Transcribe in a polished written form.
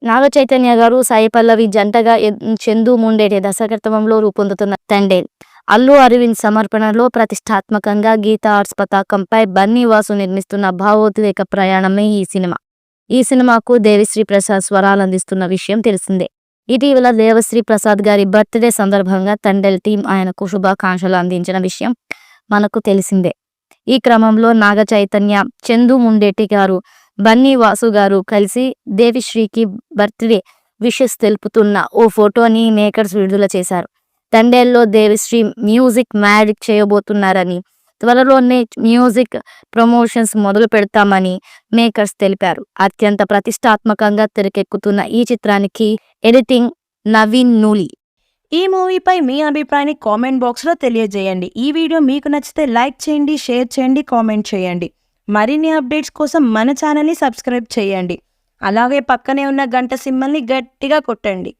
నాగ చైతన్య గారు, సాయి పల్లవి జంటగా చందు ముండేటి దర్శకత్వంలో రూపొందుతున్న తండేల్, అల్లు అరవింద్ సమర్పణలో ప్రతిష్టాత్మకంగా గీతా ఆర్ట్స్ పతాకంపై బన్నీ వాసు నిర్మిస్తున్న భావోద్వేగ ప్రయాణమే ఈ సినిమా. ఈ సినిమాకు దేవిశ్రీ ప్రసాద్ స్వరాలు అందిస్తున్న విషయం తెలిసిందే. ఇటీవల దేవశ్రీ ప్రసాద్ గారి బర్త్డే సందర్భంగా తండేల్ టీం ఆయనకు శుభాకాంక్షలు అందించిన విషయం మనకు తెలిసిందే. ఈ క్రమంలో నాగ చైతన్య, చందు ముండేటి గారు, బన్నీ వాసు గారు కలిసి దేవిశ్రీకి బర్త్డే విషెస్ తెలుపుతున్న ఓ ఫోటోని మేకర్స్ విడుదల చేశారు. తండేల్లో దేవిశ్రీ మ్యూజిక్ మ్యాజిక్ చేయబోతున్నారని, త్వరలోనే మ్యూజిక్ ప్రమోషన్స్ మొదలు పెడతామని మేకర్స్ తెలిపారు. అత్యంత ప్రతిష్టాత్మకంగా తెరకెక్కుతున్న ఈ చిత్రానికి ఎడిటింగ్ నవీన్ నూలి. ఈ మూవీపై మీ అభిప్రాయాన్ని కామెంట్ బాక్స్లో తెలియజేయండి. ఈ వీడియో మీకు నచ్చితే లైక్ చేయండి, షేర్ చేయండి, కామెంట్ చేయండి. మరిన్ని అప్డేట్స్ కోసం మన ఛానల్ని సబ్స్క్రైబ్ చేయండి. అలాగే పక్కనే ఉన్న గంట సింబల్ని గట్టిగా కొట్టండి.